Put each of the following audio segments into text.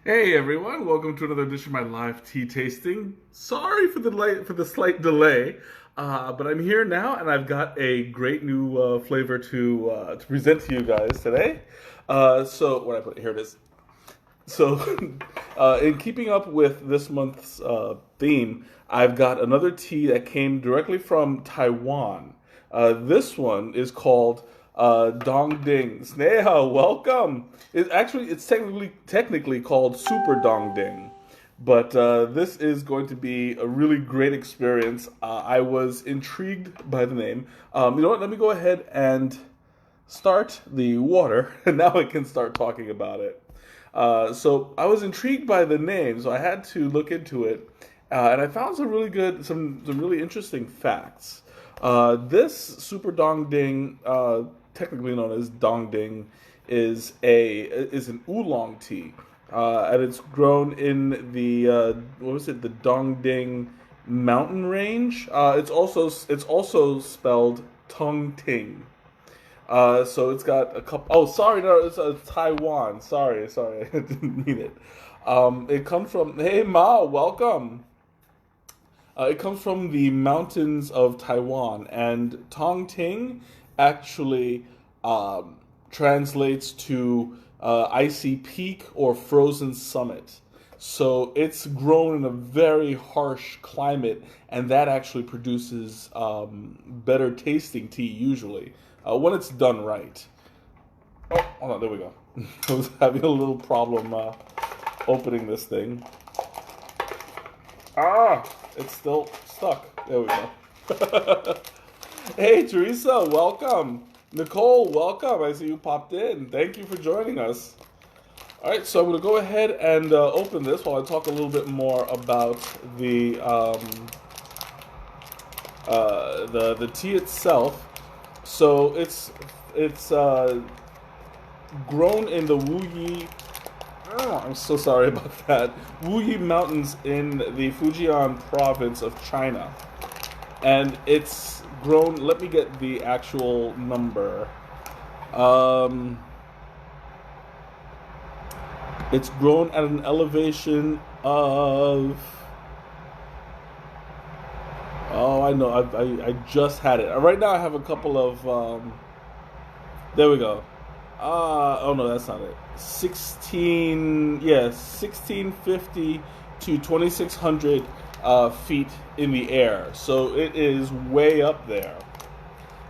Hey everyone, welcome to another edition of my live tea tasting. Sorry for the slight delay, but I'm here now and I've got a great new flavor to present to you guys today. So where I put it, here it is. So, in keeping up with this month's theme, I've got another tea that came directly from Taiwan. This one is called Dong Ding. Sneha, welcome. It's technically called Super Dong Ding, but this is going to be a really great experience. I was intrigued by the name. You know what? Let me go ahead and start the water, and now I can start talking about it. So I was intrigued by the name, so I had to look into it, and I found some really interesting facts. This Super Dong Ding, technically known as Dong Ding, is an oolong tea, and it's grown in the the Dong Ding mountain range. It's also spelled Tung Ting. So it's got a couple. Oh, sorry, no, it's Taiwan. Sorry, I didn't mean it. It comes from. Hey Ma, welcome. It comes from the mountains of Taiwan, and Tongting actually translates to icy peak or frozen summit. So it's grown in a very harsh climate, and that actually produces better tasting tea usually when it's done right. Oh, hold on, there we go. I was having a little problem opening this thing. Ah, it's still stuck. There we go. Hey, Teresa, welcome. Nicole, welcome. I see you popped in. Thank you for joining us. All right, so I'm going to go ahead and open this while I talk a little bit more about the tea itself. So it's grown in the Wuyi. Oh, I'm so sorry about that. Wuyi Mountains in the Fujian province of China, and it's grown. Let me get the actual number. It's grown at an elevation of. Oh, I know. I just had it. Right now, I have a couple of. There we go. Oh no, that's not it. 1650 to 2600 feet in the air. So it is way up there,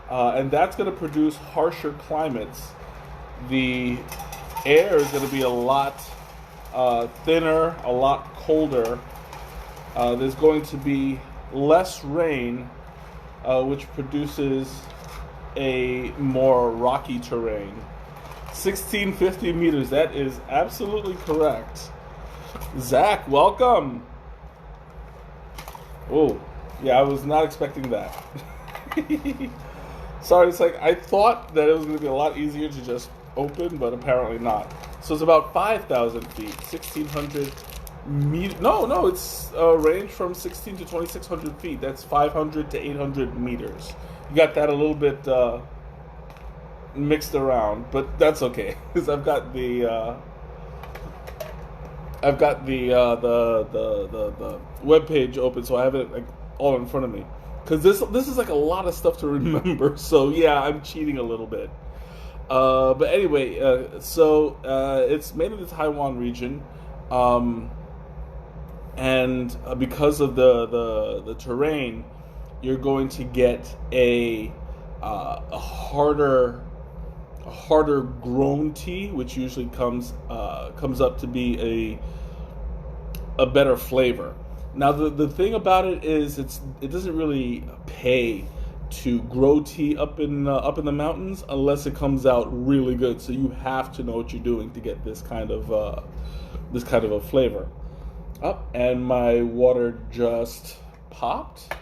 and that's going to produce harsher climates. The air is going to be a lot thinner, a lot colder. There's going to be less rain, which produces a more rocky terrain. 1650 meters, that is absolutely correct. Zach, welcome. Oh, yeah, I was not expecting that. Sorry, it's like I thought that it was going to be a lot easier to just open, but apparently not. So it's about 5,000 feet, 1,600 meters. No, it's a range from 16 to 2,600 feet. That's 500 to 800 meters. You got that a little bit mixed around, but that's okay because I've got the web page open, so I have it like all in front of me. Because this is like a lot of stuff to remember. So yeah, I'm cheating a little bit. But anyway, it's made in the Taiwan region, and because of the terrain, you're going to get a harder grown tea, which usually comes up to be a better flavor. Now the thing about it is it doesn't really pay to grow tea up in the mountains unless it comes out really good. So you have to know what you're doing to get this kind of a flavor. Up, and my water just popped.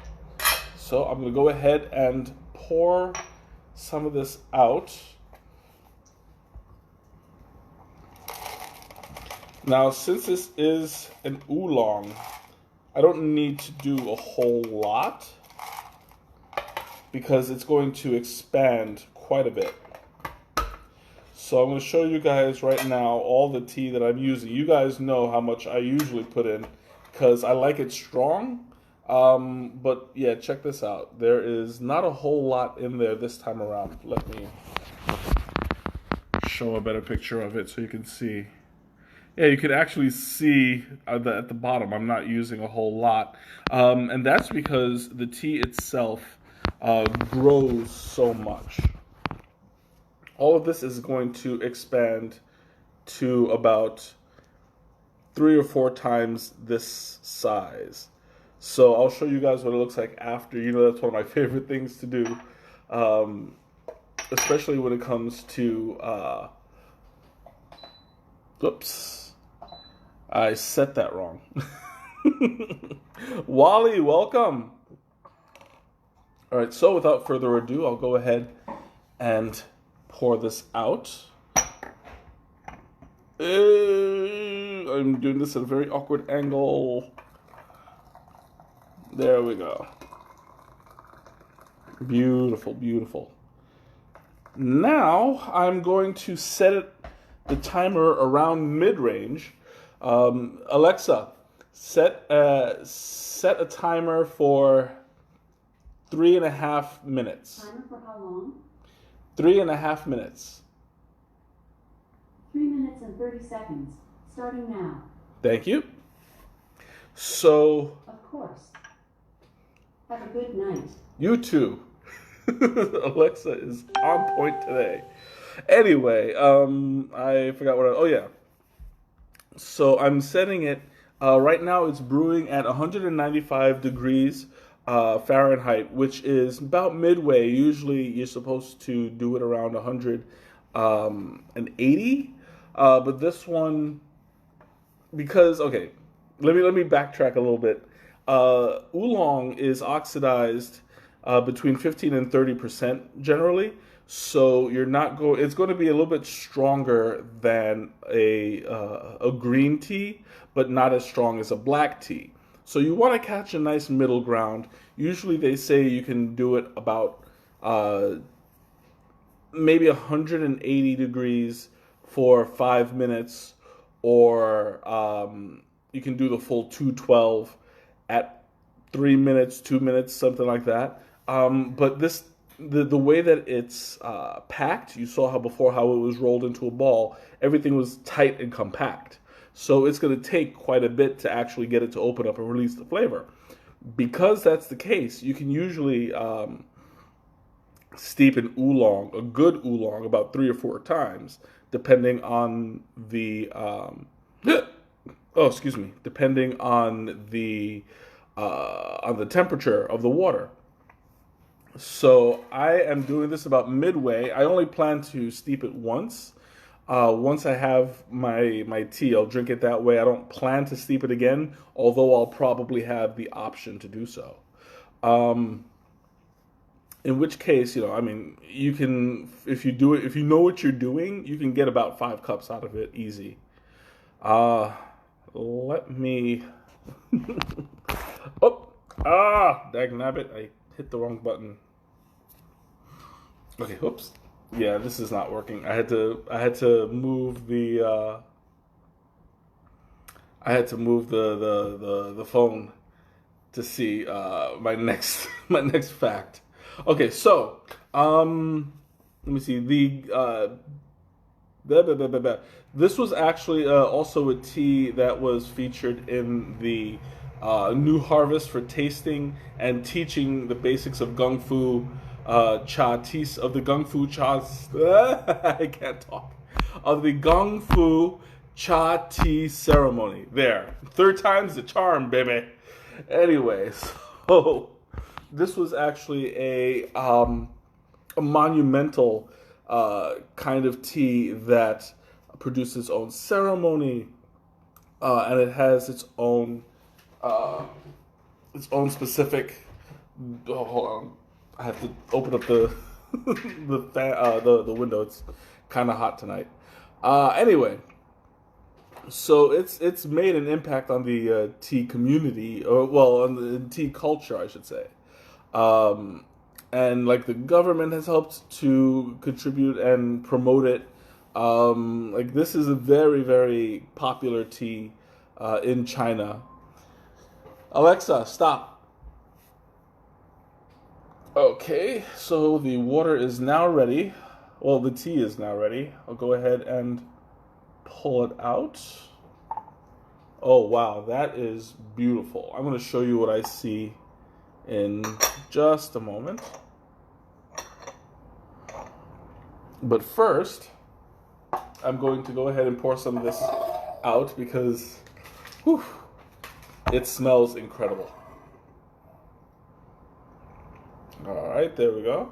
So I'm gonna go ahead and pour some of this out. Now, since this is an oolong, I don't need to do a whole lot because it's going to expand quite a bit. So I'm going to show you guys right now all the tea that I'm using. You guys know how much I usually put in because I like it strong. But yeah, check this out. There is not a whole lot in there this time around. Let me show a better picture of it so you can see. Yeah, you can actually see at the bottom I'm not using a whole lot. And that's because the tea itself grows so much. All of this is going to expand to about 3 or 4 times this size. So I'll show you guys what it looks like after. You know, that's one of my favorite things to do, especially when it comes to, oops, I set that wrong. Wally, welcome. All right, so without further ado, I'll go ahead and pour this out. I'm doing this at a very awkward angle. There we go. Beautiful, beautiful. Now I'm going to set the timer around mid-range. Alexa, set a timer for 3.5 minutes. Timer for how long? 3.5 minutes. 3 minutes and 30 seconds. Starting now. Thank you. So, of course. Have a good night. You too. Alexa is on point today. Anyway, I forgot what oh yeah. So I'm setting it, right now it's brewing at 195 degrees Fahrenheit, which is about midway. Usually you're supposed to do it around 180. But this one, because, okay, let me backtrack a little bit. Oolong is oxidized between 15 and 30% generally, so you're not going. It's going to be a little bit stronger than a green tea, but not as strong as a black tea. So you want to catch a nice middle ground. Usually they say you can do it about maybe 180 degrees for 5 minutes, or you can do the full 212 at 3 minutes, 2 minutes, something like that. But the way that it's packed, you saw how before how it was rolled into a ball, everything was tight and compact. So it's going to take quite a bit to actually get it to open up and release the flavor. Because that's the case, you can usually steep an oolong, a good oolong, about 3 or 4 times, depending on the depending on the temperature of the water. So I am doing this about midway. I only plan to steep it once. Once I have my tea, I'll drink it that way. I don't plan to steep it again, although I'll probably have the option to do so. In which case, you know, I mean, you can, if you do it, if you know what you're doing, you can get about 5 cups out of it easy. Let me, dagnabbit, I hit the wrong button. Okay, oops. Yeah, this is not working. I had to move the the phone to see my next fact. Okay, so let me see. This was actually also a tea that was featured in the New Harvest for tasting and teaching the basics of Gung Fu Cha tea, of the Gung Fu Cha. I can't talk. Of the Gung Fu Cha tea ceremony. There, 3rd time's the charm, baby. Anyway, so this was actually a monumental kind of tea that produces its own ceremony, and it has its own specific. Oh, hold on, I have to open up the the window. It's kind of hot tonight. Anyway, so it's made an impact on the tea community, or well, on the tea culture, I should say. And like the government has helped to contribute and promote it. Like this is a very, very popular tea in China. Alexa, stop. Okay, so the water is now ready. Well, the tea is now ready. I'll go ahead and pull it out. Oh, wow, that is beautiful. I'm going to show you what I see in just a moment. But first, I'm going to go ahead and pour some of this out because whew, it smells incredible. All right, there we go.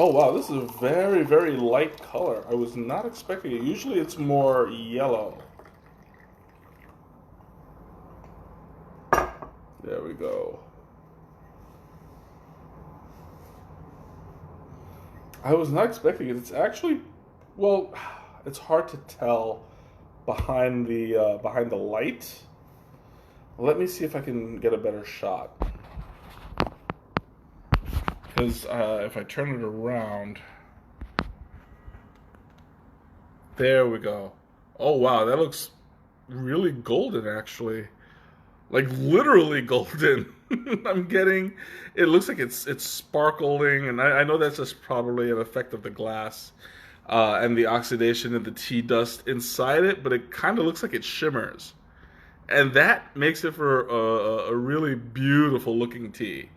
Oh wow, this is a very, very light color. I was not expecting it. Usually it's more yellow. There we go. I was not expecting it. It's actually, well, it's hard to tell behind the light. Let me see if I can get a better shot. Because if I turn it around, there we go. Oh wow, that looks really golden actually. Like literally golden. I'm getting, it looks like it's sparkling, and I know that's just probably an effect of the glass and the oxidation and the tea dust inside it, but it kind of looks like it shimmers. And that makes it for a really beautiful looking tea.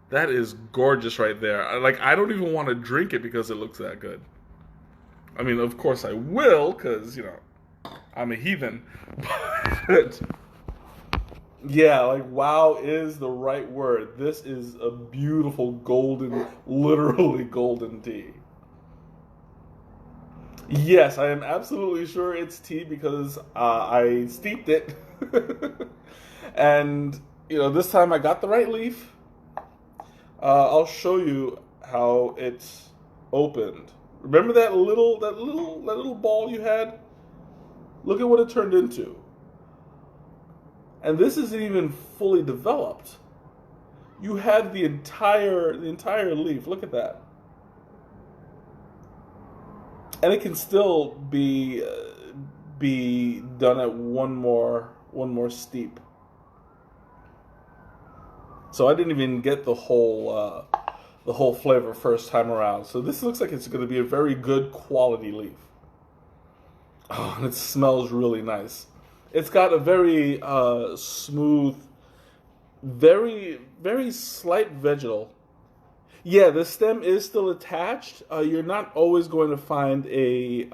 That is gorgeous right there. Like, I don't even want to drink it because it looks that good. I mean, of course I will, because, you know, I'm a heathen. But, yeah, like, wow is the right word. This is a beautiful golden, literally golden tea. Yes, I am absolutely sure it's tea because I steeped it. And, you know, this time I got the right leaf. I'll show you how it's opened. Remember that little ball you had? Look at what it turned into. And this isn't even fully developed. You had the entire leaf. Look at that. And it can still be done at one more steep. So I didn't even get the whole flavor first time around. So this looks like it's going to be a very good quality leaf. Oh, and it smells really nice. It's got a very smooth, very, very slight vegetal. Yeah, the stem is still attached. You're not always going to find a...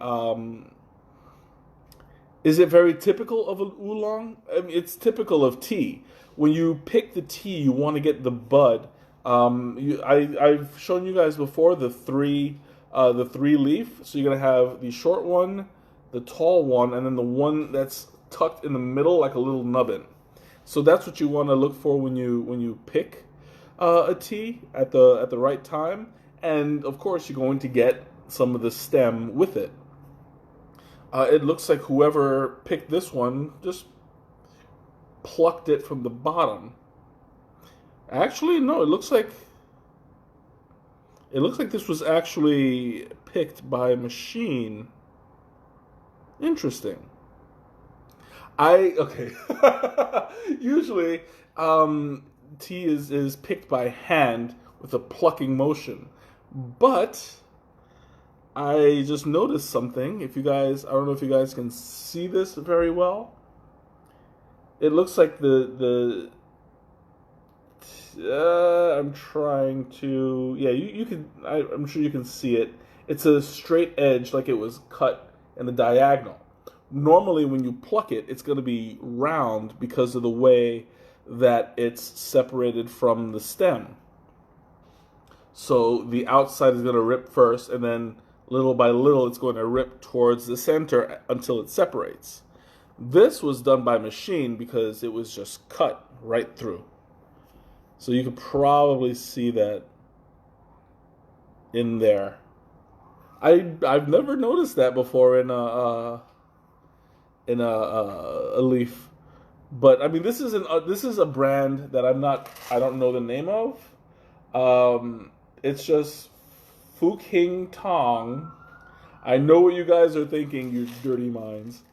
is it very typical of an oolong? I mean, it's typical of tea. When you pick the tea, you want to get the bud. I've shown you guys before the three leaf. So you're gonna have the short one, the tall one, and then the one that's tucked in the middle like a little nubbin. So that's what you want to look for when you pick a tea at the right time. And of course, you're going to get some of the stem with it. It looks like whoever picked this one just plucked it from the bottom. Actually, no, it looks like this was actually picked by a machine. Interesting. Okay. Usually, tea is picked by hand with a plucking motion, but I just noticed something. If you guys, I don't know if you guys can see this very well. It looks like I'm trying to, yeah, you can, I'm sure you can see it. It's a straight edge like it was cut in the diagonal. Normally when you pluck it, it's going to be round because of the way that it's separated from the stem. So the outside is going to rip first, and then little by little it's going to rip towards the center until it separates. This was done by machine because it was just cut right through. So you could probably see that in there. I've never noticed that before in a leaf. But I mean, this is a brand that I don't know the name of. It's just Fuking Tong. I know what you guys are thinking, you dirty minds.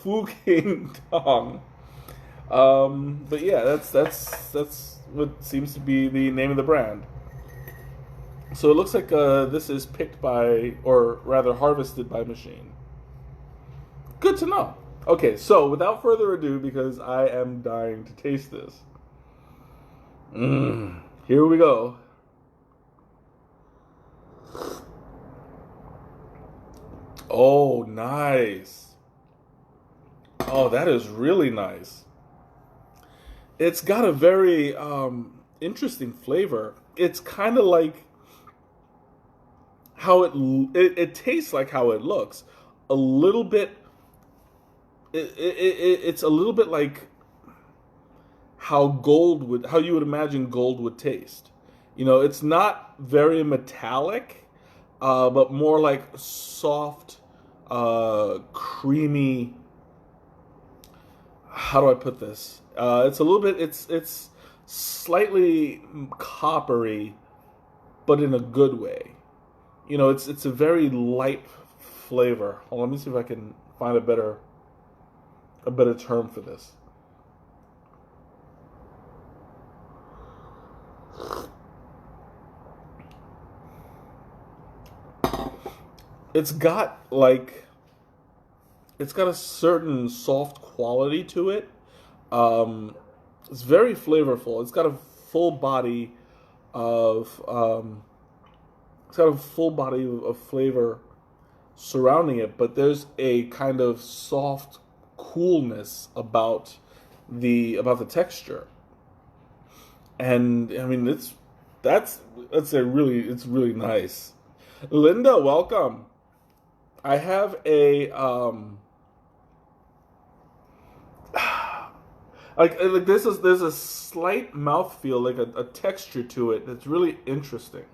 Fuking Tong. But yeah, that's what seems to be the name of the brand. So it looks like this is picked by, or rather harvested by machine. Good to know. Okay, so without further ado, because I am dying to taste this. Here we go. Oh, nice. Oh, that is really nice. It's got a very interesting flavor. It's kind of like how it tastes like how it looks. A little bit. It's a little bit like how you would imagine gold would taste. You know, it's not very metallic, but more like soft, creamy. How do I put this? It's a little bit. It's slightly coppery, but in a good way. You know, it's a very light flavor. Hold on, let me see if I can find a better term for this. It's got a certain soft quality to it. It's very flavorful. It's got a full body of flavor surrounding it, but there's a kind of soft coolness about the texture. And I mean, it's really nice. Linda, welcome. I have a like there's a slight mouthfeel, like a texture to it that's really interesting.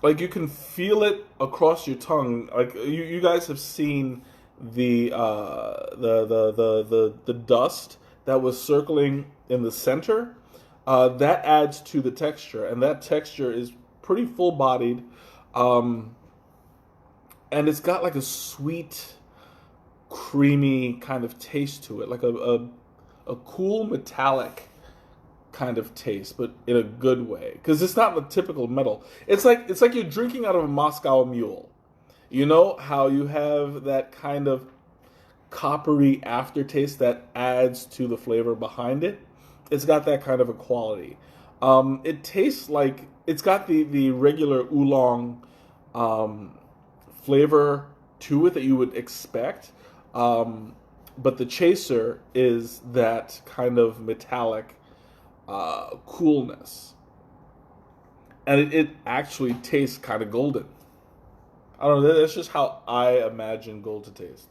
Like you can feel it across your tongue. Like you guys have seen the dust that was circling in the center. That adds to the texture, and that texture is pretty full bodied, and it's got like a sweet, creamy kind of taste to it, like a cool metallic kind of taste, but in a good way, because it's not the typical metal. It's like you're drinking out of a Moscow Mule. You know how you have that kind of coppery aftertaste that adds to the flavor behind it. It's got that kind of a quality. It tastes like it's got the regular oolong flavor to it that you would expect, but the chaser is that kind of metallic coolness, and it actually tastes kind of golden. I don't know. That's just how I imagine gold to taste.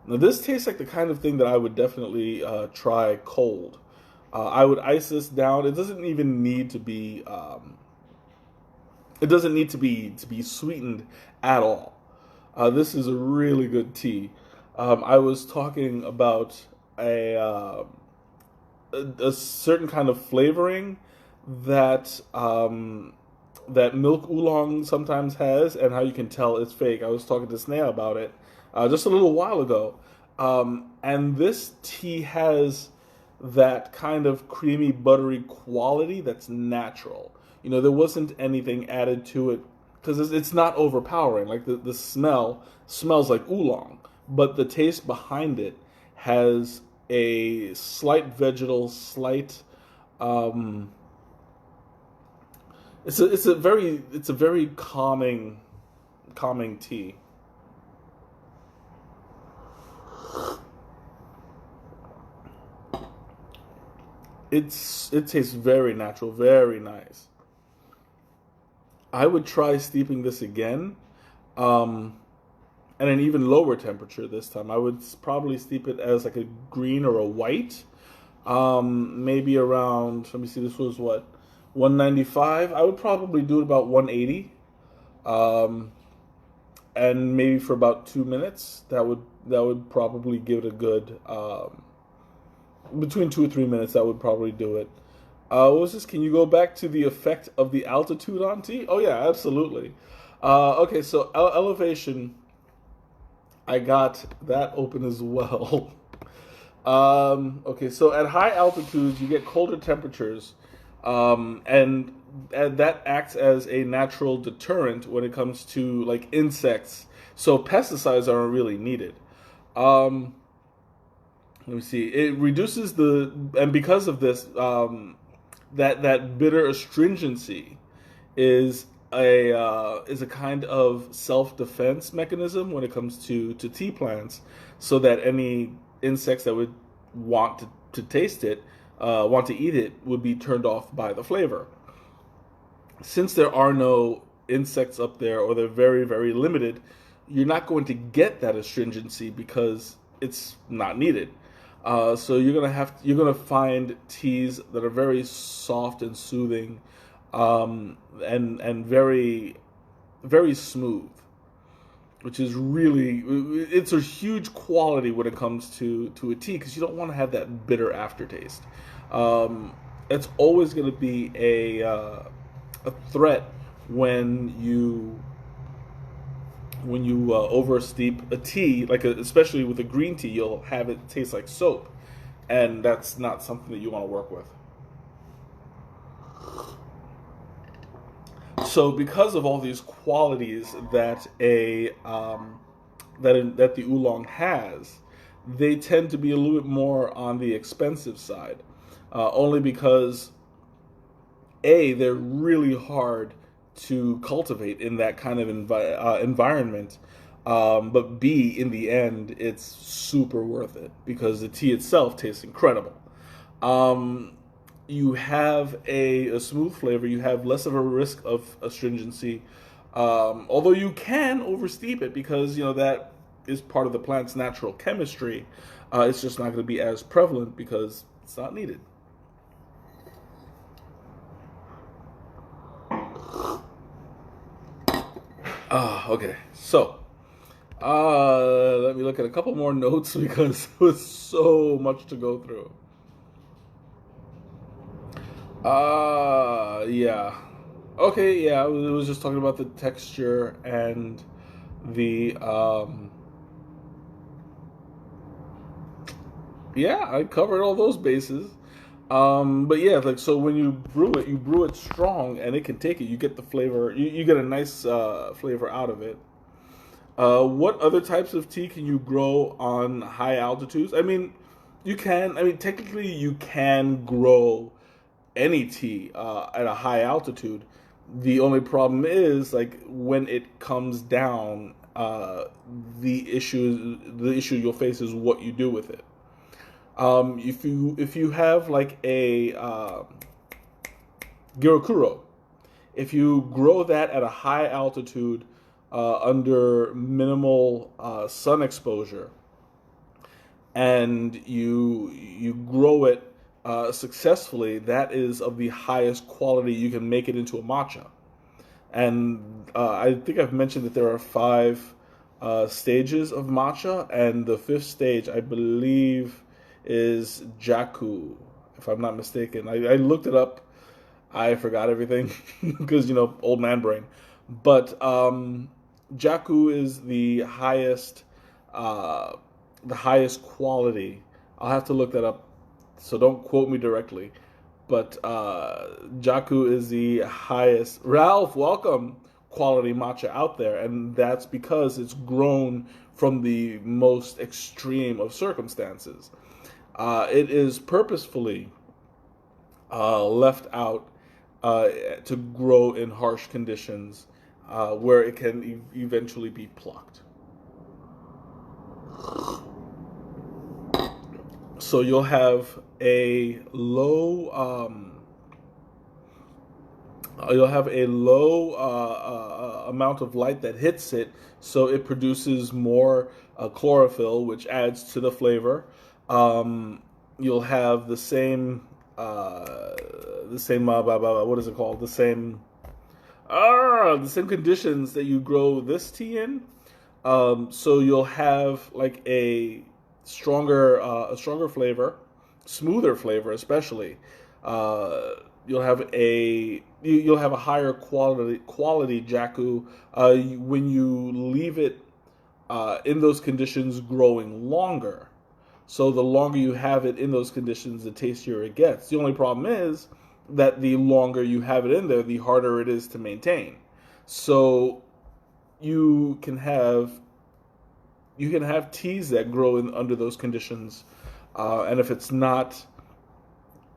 Now this tastes like the kind of thing that I would definitely try cold. I would ice this down. It doesn't even need to be. It doesn't need to be sweetened at all. This is a really good tea. I was talking about a certain kind of flavoring that that milk oolong sometimes has, and how you can tell it's fake. I was talking to Snea about it just a little while ago, and this tea has that kind of creamy, buttery quality that's natural. You know, there wasn't anything added to it because it's not overpowering. Like the smell smells like oolong, but the taste behind it has a slight vegetal, slight. It's a very calming tea. It tastes very natural, very nice. I would try steeping this again, at an even lower temperature this time. I would probably steep it as like a green or a white, maybe around. Let me see. This was what, 195. I would probably do it about 180, and maybe for about 2 minutes. That would probably give it a good between 2 or 3 minutes. That would probably do it. What was this? Can you go back to the effect of the altitude on tea? Oh yeah, absolutely. Okay, so elevation. I got that open as well. Okay, so at high altitudes, you get colder temperatures, and that acts as a natural deterrent when it comes to like insects. So pesticides aren't really needed. Um, Let me see. It reduces and because of this, that bitter astringency is a kind of self defense mechanism when it comes to tea plants, so that any insects that would want to taste it, want to eat it, would be turned off by the flavor. Since there are no insects up there, or they're very, very limited, you're not going to get that astringency because it's not needed. So you're gonna find teas that are very soft and soothing, and very, very smooth, which is really, it's a huge quality when it comes to a tea, because you don't want to have that bitter aftertaste. It's always going to be a threat when you oversteep a tea, especially with a green tea. You'll have it taste like soap, and that's not something that you want to work with. So, because of all these qualities that that the oolong has, they tend to be a little bit more on the expensive side, only because they're really hard to cultivate in that kind of environment, but B, in the end, it's super worth it because the tea itself tastes incredible. You have a smooth flavor. You have less of a risk of astringency, although you can oversteep it because that is part of the plant's natural chemistry. It's just not going to be as prevalent because it's not needed. Okay, so let me look at a couple more notes because there was so much to go through. Yeah. Okay, yeah, I was just talking about the texture and the, yeah, I covered all those bases. But yeah, so when you brew it strong, and it can take it. You get the flavor. You get a nice flavor out of it. What other types of tea can you grow on high altitudes? I mean, technically, you can grow any tea at a high altitude. The only problem is when it comes down, the issue you'll face is what you do with it. If you have a Girokuro, if you grow that at a high altitude, under minimal sun exposure, and you grow it successfully, that is of the highest quality. You can make it into a matcha. And I think I've mentioned that there are 5 stages of matcha, and the 5th stage, I believe, is Jaku, if I'm not mistaken. I looked it up. I forgot everything because old man brain. But Jaku is the highest quality. I'll have to look that up, so don't quote me directly. But Jaku is the highest. Ralph, welcome. Quality matcha out there, and that's because it's grown from the most extreme of circumstances. It is purposefully left out to grow in harsh conditions, where it can eventually be plucked. So you'll have a low amount of light that hits it, so it produces more chlorophyll, which adds to the flavor. You'll have the same what is it called? The same conditions that you grow this tea in. So you'll have like a stronger flavor, smoother flavor, especially. You'll have you'll have a higher quality Jaku when you leave it in those conditions growing longer. So the longer you have it in those conditions, the tastier it gets. The only problem is that the longer you have it in there, the harder it is to maintain. So you can have teas that grow in under those conditions, and if it's not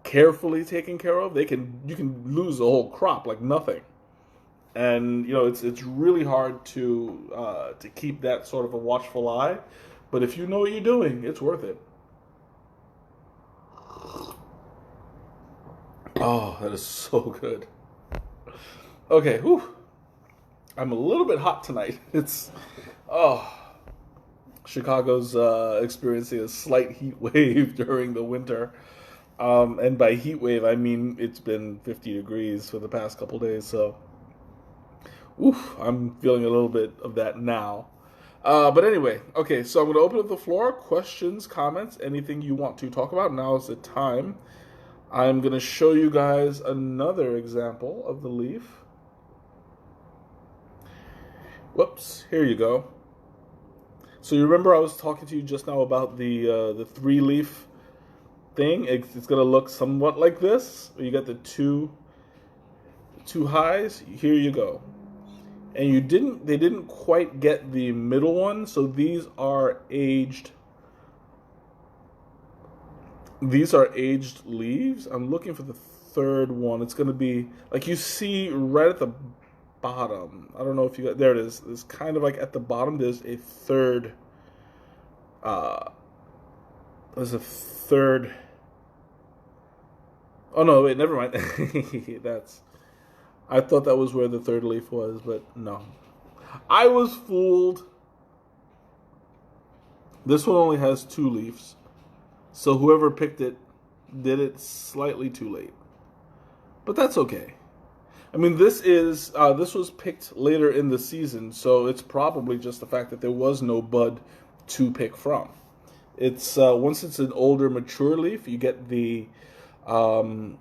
carefully taken care of, you can lose the whole crop like nothing. And it's really hard to keep that sort of a watchful eye. But if you know what you're doing, it's worth it. Oh, that is so good. Okay, whew. I'm a little bit hot tonight. Chicago's experiencing a slight heat wave during the winter. And by heat wave, I mean it's been 50 degrees for the past couple days. So, I'm feeling a little bit of that now. But anyway, okay, so I'm going to open up the floor. Questions, comments, anything you want to talk about. Now is the time. I'm going to show you guys another example of the leaf. Whoops, here you go. So you remember I was talking to you just now about the 3-leaf thing? It's going to look somewhat like this. You got the two highs. Here you go. And they didn't quite get the middle one, so these are aged leaves. I'm looking for the third one. It's going to be like you see right at the bottom. I don't know if you got, there it is. It's kind of like at the bottom there's a third oh no, wait, never mind. I thought that was where the third leaf was, but no. I was fooled. This one only has 2 leaves. So whoever picked it did it slightly too late. But that's okay. I mean, this was picked later in the season, so it's probably just the fact that there was no bud to pick from. It's once it's an older, mature leaf, you get the. Do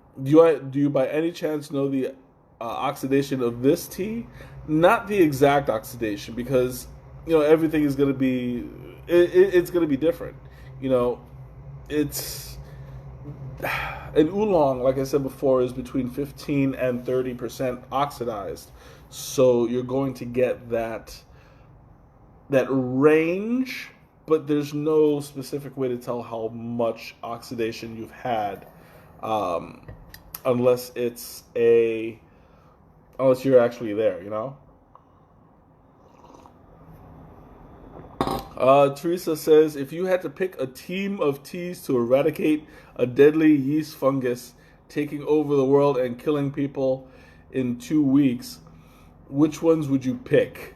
you by any chance know the oxidation of this tea? Not the exact oxidation, because everything is going to be it's going to be different. It's an oolong, like I said before, is between 15 and 30% oxidized. So you're going to get that range, but there's no specific way to tell how much oxidation you've had, unless you're actually there, Teresa says, if you had to pick a team of teas to eradicate a deadly yeast fungus taking over the world and killing people in 2 weeks, which ones would you pick?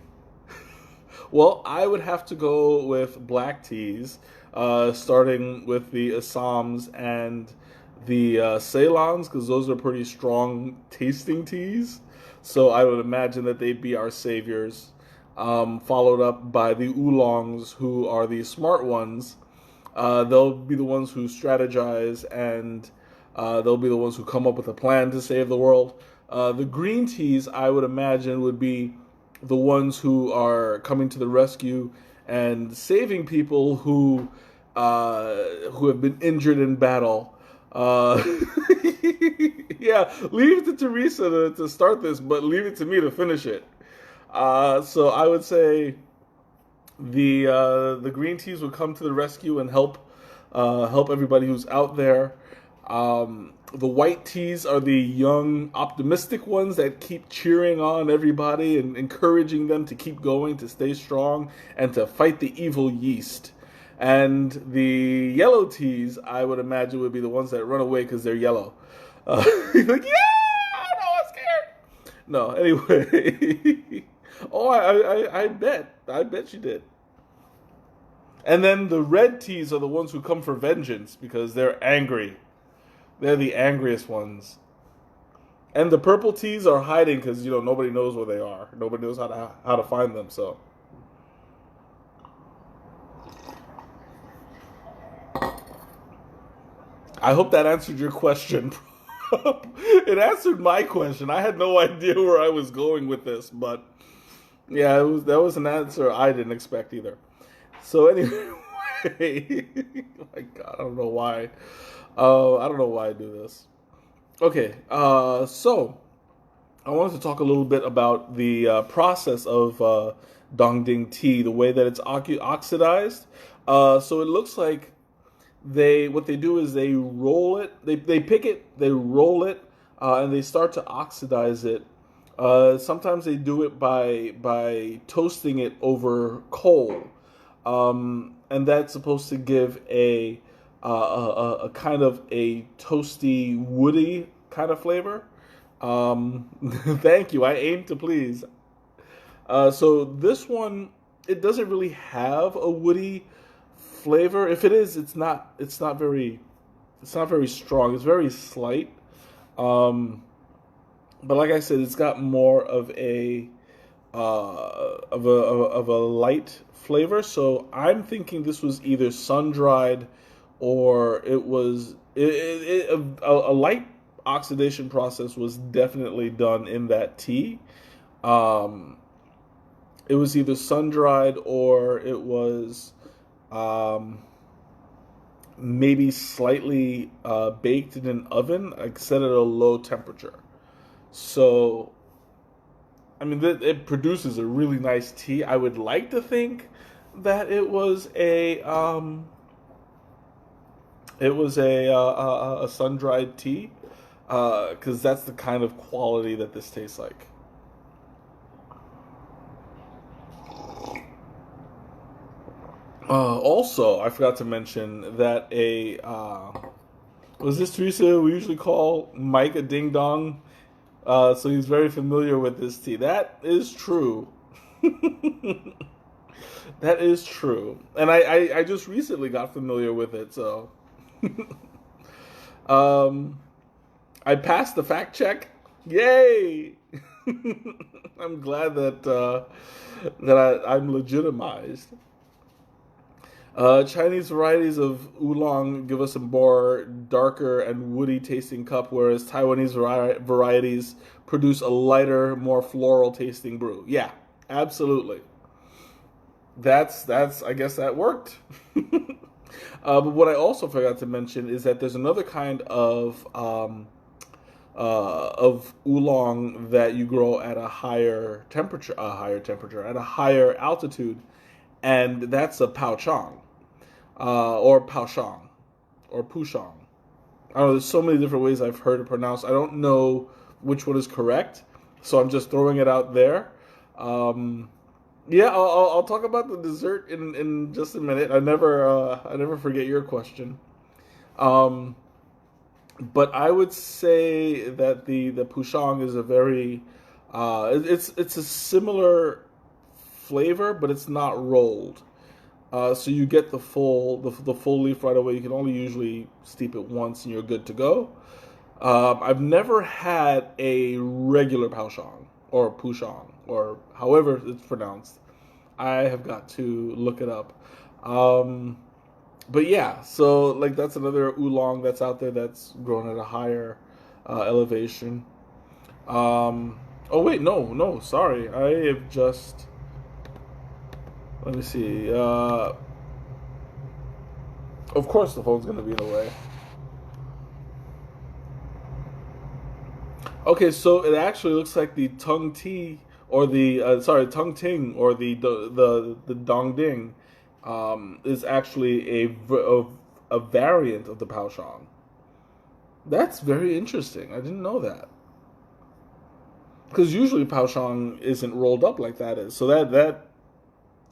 Well, I would have to go with black teas, starting with the Assams and the Ceylons, because those are pretty strong tasting teas. So I would imagine that they'd be our saviors. Followed up by the oolongs, who are the smart ones. They'll be the ones who strategize, and they'll be the ones who come up with a plan to save the world. The green teas, I would imagine, would be the ones who are coming to the rescue and saving people who have been injured in battle. Yeah, leave it to Teresa to start this, but leave it to me to finish it. So I would say the green teas would come to the rescue and help everybody who's out there. The white teas are the young, optimistic ones that keep cheering on everybody and encouraging them to keep going, to stay strong, and to fight the evil yeast. And the yellow teas, I would imagine, would be the ones that run away because they're yellow. Like, yeah, no, I'm scared. No, anyway. Oh, I bet she did. And then the red teas are the ones who come for vengeance because they're angry. They're the angriest ones. And the purple teas are hiding because nobody knows where they are. Nobody knows how to find them. So I hope that answered your question. It answered my question. I had no idea where I was going with this, but yeah, that was an answer I didn't expect either. So anyway, my God, I don't know why. I don't know why I do this. Okay, so I wanted to talk a little bit about the process of Dongding tea, the way that it's oxidized. So it looks like what they do is they roll it, they pick it, they roll it, and they start to oxidize it. Sometimes they do it by toasting it over coal, and that's supposed to give a kind of a toasty, woody kind of flavor. Thank you. I aim to please. So this one, it doesn't really have a woody flavor. If it is, it's not very strong. It's very slight. But like I said, it's got more of a light flavor. So I'm thinking this was either sun dried or it was a light oxidation process was definitely done in that tea. It was either sun dried or it was maybe slightly baked in an oven, like set at a low temperature. So, I mean, it produces a really nice tea. I would like to think that it was a sun dried tea, because that's the kind of quality that this tastes like. Also, I forgot to mention that was this Teresa we usually call Mike a ding dong? So he's very familiar with this tea. That is true. That is true. And I just recently got familiar with it, so I passed the fact check. Yay! I'm glad that I'm legitimized. Chinese varieties of oolong give us a more darker and woody tasting cup, whereas Taiwanese varieties produce a lighter, more floral tasting brew. Yeah, absolutely. That's I guess that worked. But what I also forgot to mention is that there's another kind of oolong that you grow at a higher temperature, at a higher altitude, and that's a pao chong, or pao shang, or pushang. I don't know. There's so many different ways I've heard it pronounced. I don't know which one is correct, so I'm just throwing it out there. Yeah, I'll talk about the dessert in just a minute. I never forget your question. But I would say that the pushang is a very it's a similar flavor, but it's not rolled. So you get the full leaf right away. You can only usually steep it once, and you're good to go. I've never had a regular paoshang or pushang or however it's pronounced. I have got to look it up. But yeah, so like that's another oolong that's out there that's grown at a higher elevation. Oh wait, no, sorry, I have just. Let me see. Of course, the phone's gonna be in the way. Okay, so it actually looks like the tongue tea or tongue ting or the dong ding is actually a variant of the pao shang. That's very interesting. I didn't know that. Because usually pao shang isn't rolled up like that is. So that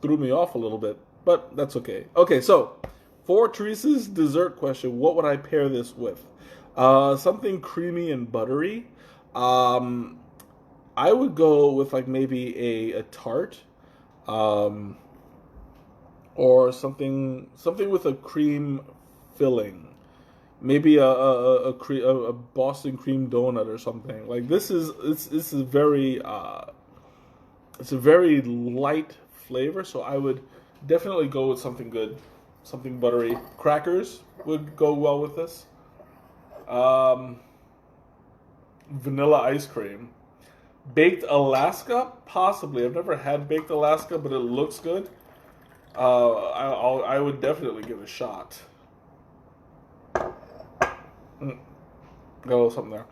threw me off a little bit, but that's okay. Okay, so for Teresa's dessert question, what would I pair this with? Something creamy and buttery. I would go with like maybe a tart, or something with a cream filling. Maybe a Boston cream donut or something. Like this is very it's a very light flavor, so I would definitely go with something good, something buttery. Crackers would go well with this. Um, Vanilla ice cream. Baked Alaska, possibly. I've never had baked Alaska, but it looks good. I would definitely give it a shot. Got a little something there.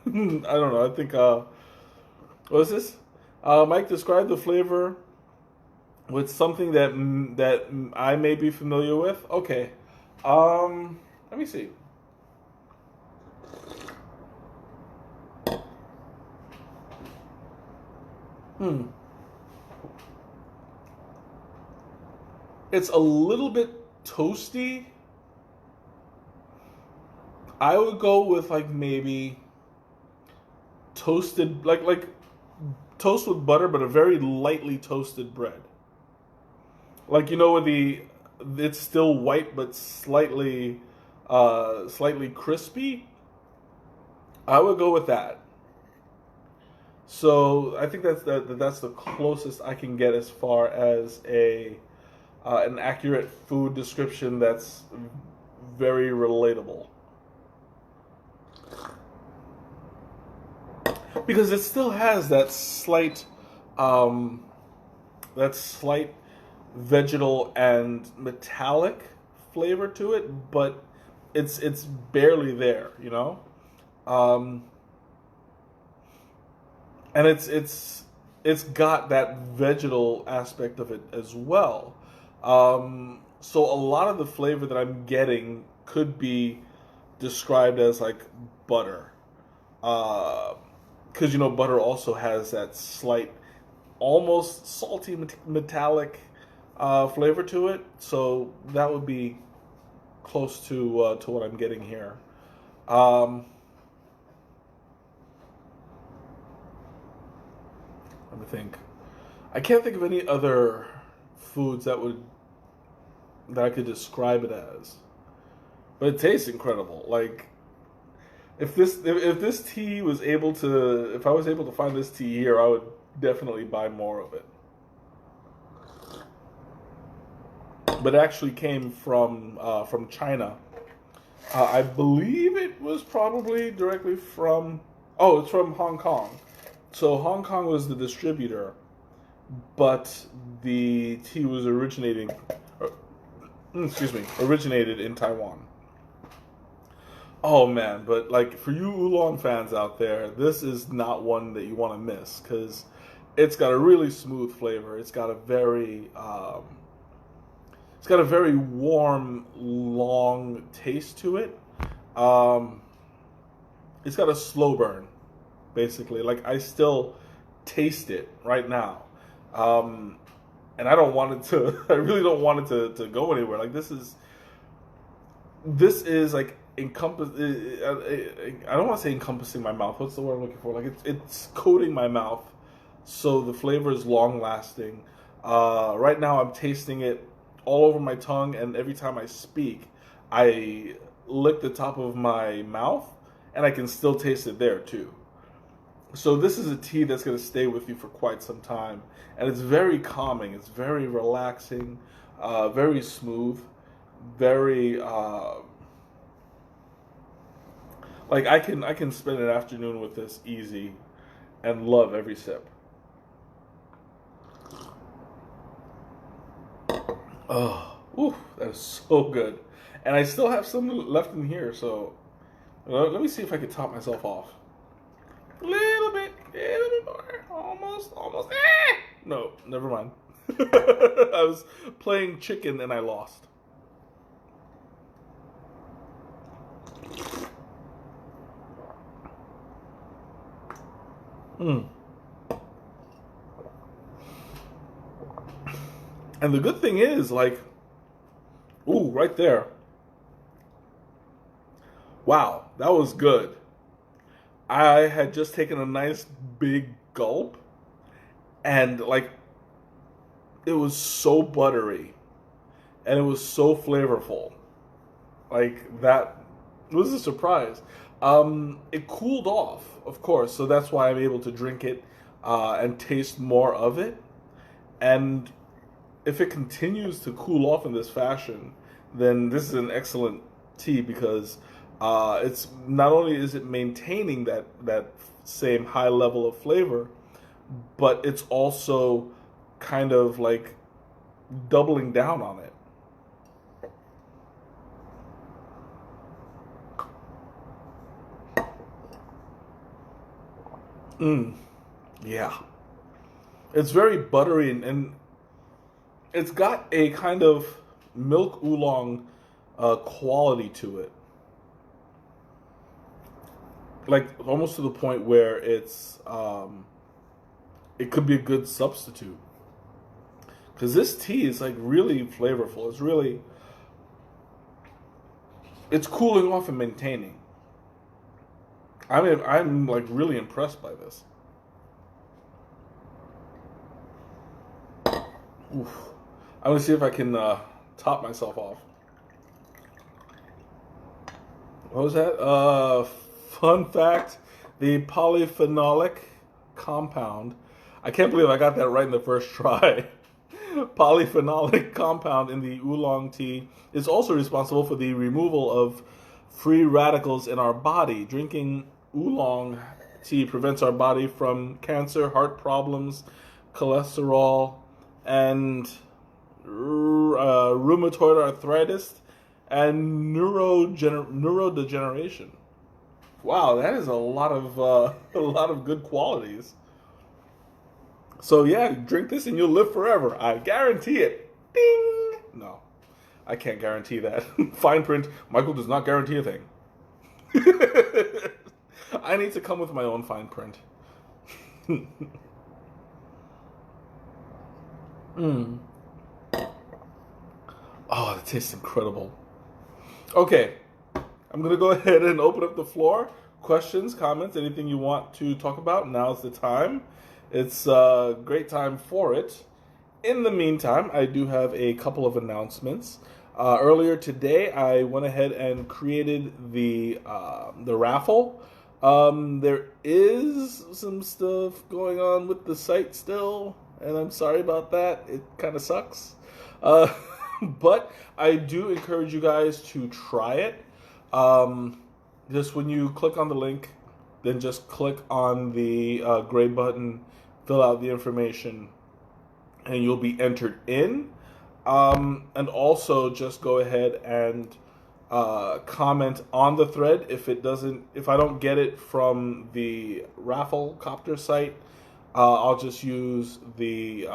I don't know. I think. What is this? Mike, describe the flavor with something that I may be familiar with. Okay. Let me see. Hmm. It's a little bit toasty. I would go with like maybe toasted, like toast with butter, but a very lightly toasted bread. Like with it's still white but slightly crispy. I would go with that. So I think that's the closest I can get as far as a an accurate food description that's very relatable. Because it still has um, that slight vegetal and metallic flavor to it, but it's barely there. Um, and it's got that vegetal aspect of it as well. So a lot of the flavor that I'm getting could be described as like butter, because butter also has that slight, almost salty metallic flavor to it. So that would be close to what I'm getting here. Um, Let me think. I can't think of any other foods that I could describe it as, but it tastes incredible. Like if this tea was able to, if I was able to find this tea here, I would definitely buy more of it. But it actually came from China. I believe it was probably directly from. Oh, it's from Hong Kong. So Hong Kong was the distributor, but the tea was originated in Taiwan. Oh man, but like for you oolong fans out there, this is not one that you want to miss because it's got a really smooth flavor. It's got a very warm, long taste to it. Um, it's got a slow burn, basically. Like I still taste it right now, and I don't want it to. I really don't want it to go anywhere. Like this is like encompass. I don't want to say encompassing my mouth. What's the word I'm looking for? Like it's coating my mouth, so the flavor is long lasting. Right now, I'm tasting it all over my tongue, and every time I speak, I lick the top of my mouth, and I can still taste it there too. So this is a tea that's going to stay with you for quite some time, and it's very calming. It's very relaxing, very smooth, very like I can spend an afternoon with this easy, and love every sip. Oh, ooh, that is so good. And I still have some left in here, so let me see if I can top myself off. A little bit more. Almost. No, never mind. I was playing chicken and I lost. Mm. And the good thing is, like, ooh, right there. Wow, that was good. I had just taken a nice big gulp, and like, it was so buttery, and it was so flavorful. Like that was a surprise. It cooled off, of course, so that's why I'm able to drink it and taste more of it. And if it continues to cool off in this fashion, then this is an excellent tea because It's not only is it maintaining that same high level of flavor, but it's also kind of like doubling down on it. Mm, yeah, it's very buttery and it's got a kind of milk oolong quality to it, like almost to the point where it could be a good substitute because this tea is like really flavorful. It's cooling off and maintaining. I mean, I'm like really impressed by this. Oof. I'm gonna see if I can top myself off. What was that? Fun fact: the polyphenolic compound. I can't believe I got that right in the first try. Polyphenolic compound in the oolong tea is also responsible for the removal of free radicals in our body. Drinking oolong tea prevents our body from cancer, heart problems, cholesterol, and rheumatoid arthritis and neurodegeneration. Wow, that is a lot of good qualities. So yeah, drink this and you'll live forever. I guarantee it. Ding. No, I can't guarantee that. Fine print. Michael does not guarantee a thing. I need to come with my own fine print. Mm. Oh, it tastes incredible. Okay, I'm gonna go ahead and open up the floor. Questions, comments, anything you want to talk about, now's the time. It's a great time for it. In the meantime, I do have a couple of announcements. Earlier today, I went ahead and created the raffle. There is some stuff going on with the site still, and I'm sorry about that. It kind of sucks. Uh, but I do encourage you guys to try it. Just when you click on the link, then just click on the gray button, fill out the information, and you'll be entered in. And also just go ahead and comment on the thread if I don't get it from the raffle copter site. I'll just use the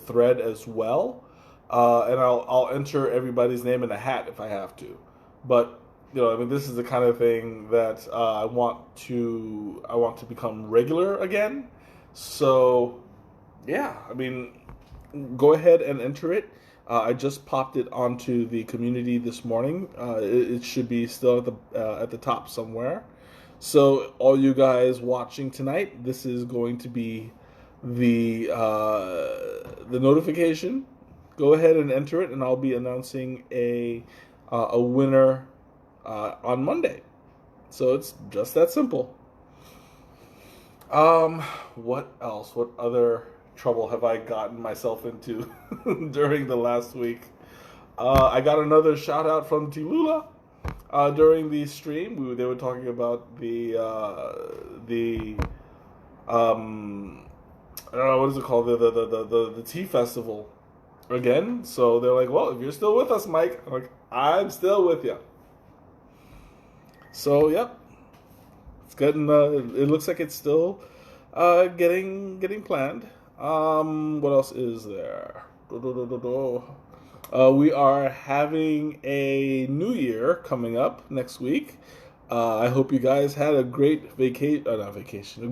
thread as well, and I'll enter everybody's name in a hat if I have to. But I mean, this is the kind of thing that I want to become regular again. So yeah, I mean, go ahead and enter it. I just popped it onto the community this morning. It should be still at the top somewhere. So all you guys watching tonight, this is going to be the notification. Go ahead and enter it, and I'll be announcing a winner on Monday. So it's just that simple. What else? What other trouble have I gotten myself into during the last week? I got another shout out from Tilula during the stream. They were talking about the what is it called, the tea festival again. So they're like, well, if you're still with us, Mike, I'm like, I'm still with you. So yep, it's getting. It looks like it's still getting planned. What else is there? We are having a New Year coming up next week. I hope you guys had a great a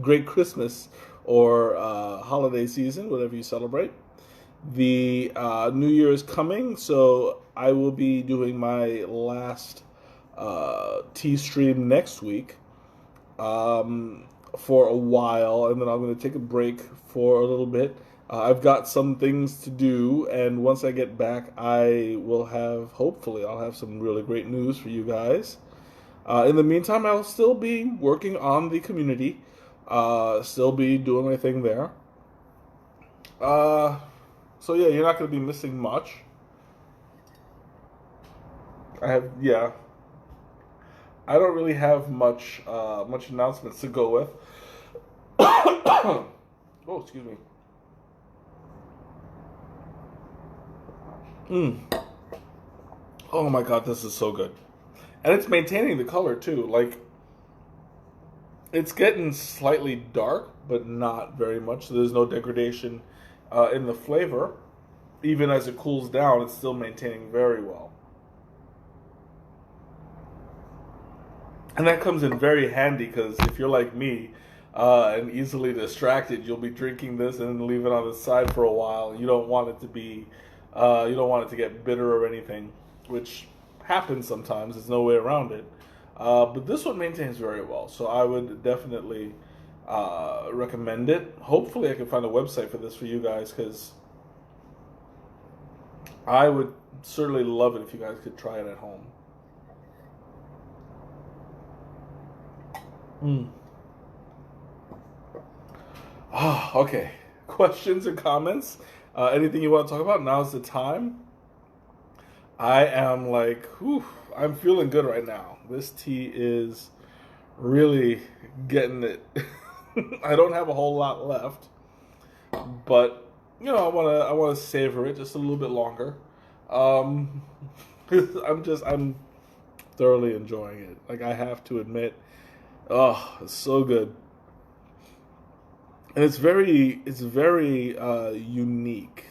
great Christmas or holiday season, whatever you celebrate. The New Year is coming, so I will be doing my last tea stream next week for a while, and then I'm going to take a break for a little bit. I've got some things to do, and once I get back, hopefully I'll have some really great news for you guys. In the meantime, I'll still be working on the community, still be doing my thing there. So yeah, you're not going to be missing much. I don't really have much announcements to go with. Oh, excuse me. Oh my god, this is so good. And it's maintaining the color too. Like, it's getting slightly dark, but not very much. So there's no degradation in the flavor. Even as it cools down, it's still maintaining very well. And that comes in very handy because if you're like me and easily distracted, you'll be drinking this and then leave it on the side for a while. You don't want it to be, you don't want it to get bitter or anything, which happens sometimes. There's no way around it. But this one maintains very well, so I would definitely recommend it. Hopefully, I can find a website for this for you guys because I would certainly love it if you guys could try it at home. Ah, okay. Questions and comments? Anything you want to talk about? Now's the time. I am like, whew, I'm feeling good right now. This tea is really getting it. I don't have a whole lot left, but I wanna savor it just a little bit longer. Um, I'm thoroughly enjoying it. Like, I have to admit, oh, it's so good. And it's very unique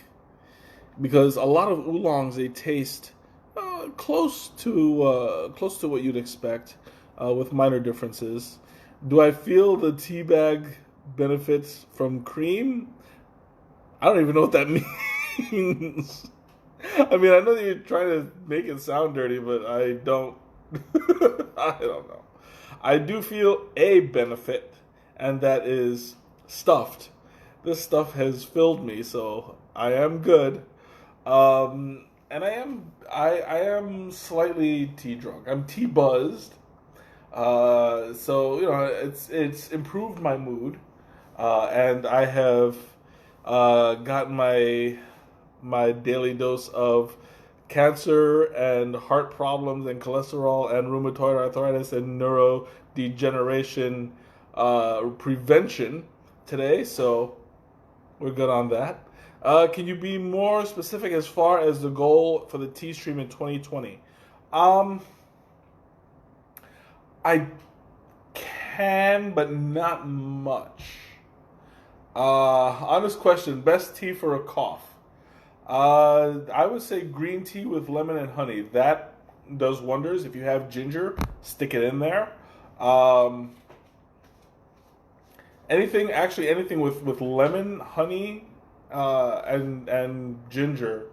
because a lot of oolongs, they taste close to what you'd expect, with minor differences. Do I feel the tea bag benefits from cream? I don't even know what that means. I mean, I know that you're trying to make it sound dirty, but I don't. I don't know. I do feel a benefit, and that is stuffed. This stuff has filled me, so I am good. And I am slightly tea drunk. I'm tea buzzed. So it's improved my mood, and I have gotten my daily dose of cancer and heart problems and cholesterol and rheumatoid arthritis and neurodegeneration prevention today. So we're good on that. Can you be more specific as far as the goal for the tea stream in 2020? I can, but not much. Honest question, best tea for a cough? I would say green tea with lemon and honey. That does wonders. If you have ginger, stick it in there. Anything with lemon, honey, and ginger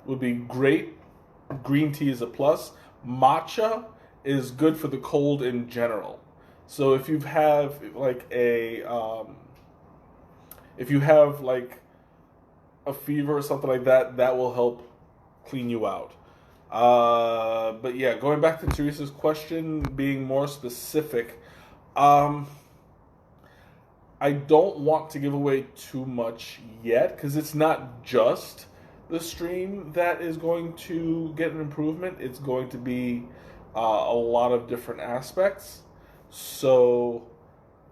would be great. Green tea is a plus. Matcha is good for the cold in general. So if you have a fever or something like that, that will help clean you out. But yeah, going back to Teresa's question, being more specific, I don't want to give away too much yet because it's not just the stream that is going to get an improvement. It's going to be a lot of different aspects. So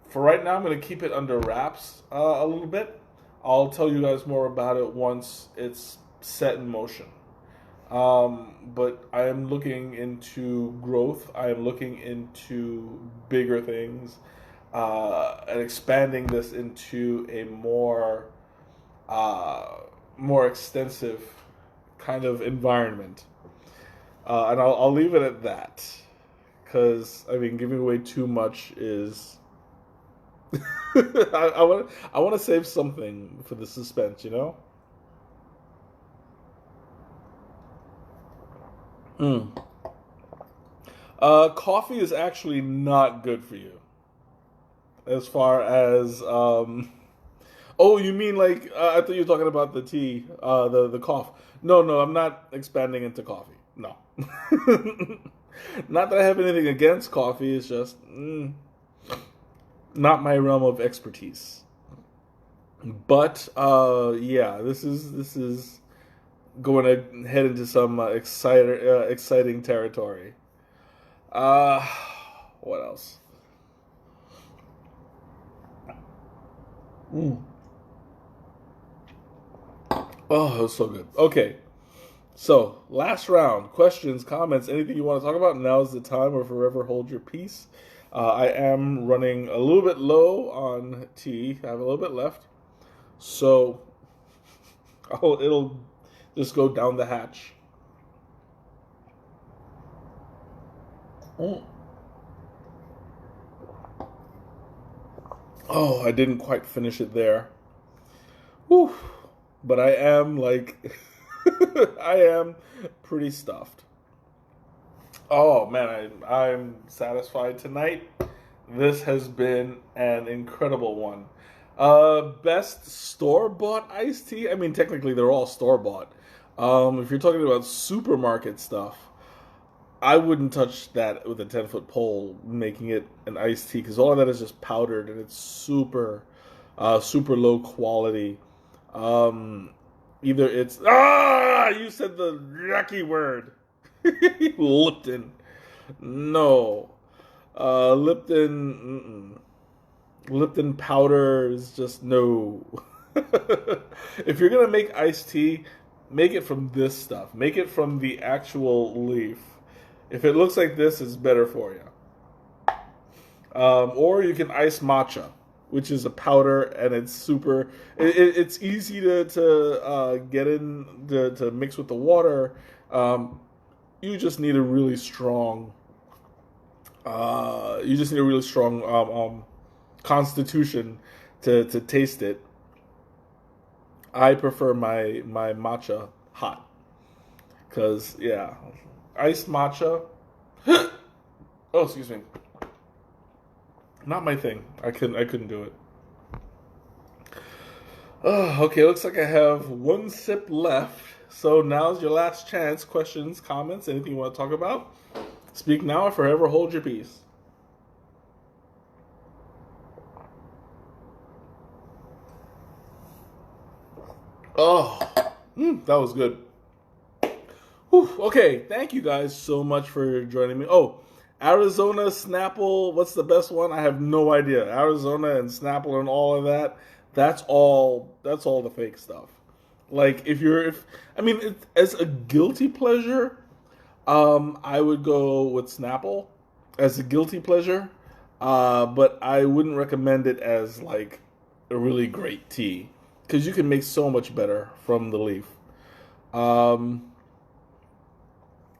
for right now, I'm going to keep it under wraps a little bit. I'll tell you guys more about it once it's set in motion. But I am looking into growth. I am looking into bigger things, and expanding this into a more extensive kind of environment. And I'll leave it at that, because I mean, giving away too much is. I want to save something for the suspense, you know. Coffee is actually not good for you. As far as oh, you mean like I thought you were talking about the tea, the cough. No, I'm not expanding into coffee. No, not that I have anything against coffee. It's just not my realm of expertise. But yeah, this is going to head into some exciting territory. Uh, what else? Mm. Oh, it was so good. Okay, so last round. Questions, comments, anything you want to talk about? Now's the time, or forever hold your peace. I am running a little bit low on tea. I have a little bit left, so it'll just go down the hatch. Mm. Oh, I didn't quite finish it there. Whew. But I am like, I am pretty stuffed. Oh man, I'm satisfied tonight. This has been an incredible one. Best store-bought iced tea? I mean, technically they're all store-bought. If you're talking about supermarket stuff, I wouldn't touch that with a 10-foot pole, making it an iced tea, because all of that is just powdered and it's super low quality. Um, Either it's you said the yucky word, Lipton. No, Lipton. Lipton powder is just no. If you're gonna make iced tea, make it from this stuff. Make it from the actual leaf. If it looks like this, it's better for you. Or you can ice matcha, which is a powder, and it's super. It's easy to get in to mix with the water. You just need a really strong. You just need a really strong constitution to taste it. I prefer my matcha hot, cause yeah, iced matcha. Oh, excuse me. Not my thing. I couldn't do it. Oh, okay, looks like I have one sip left. So now's your last chance. Questions, comments, anything you want to talk about? Speak now or forever hold your peace. Oh, that was good. Whew, okay, thank you guys so much for joining me. Oh, Arizona Snapple, what's the best one? I have no idea. Arizona and Snapple and all of that. That's all the fake stuff. Like if I mean as a guilty pleasure, I would go with Snapple as a guilty pleasure. But I wouldn't recommend it as like a really great tea because you can make so much better from the leaf. Um,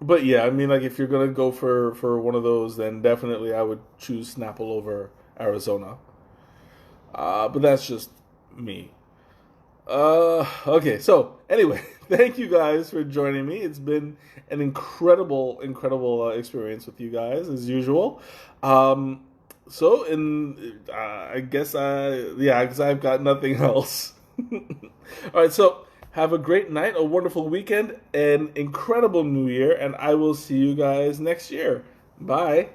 but yeah, I mean, like if you're gonna go for one of those, then definitely I would choose Snapple over Arizona. But that's just me. Okay, so anyway, thank you guys for joining me. It's been an incredible experience with you guys as usual. So, I guess yeah, because I've got nothing else. All right, so have a great night, a wonderful weekend, an incredible new year, and I will see you guys next year. Bye.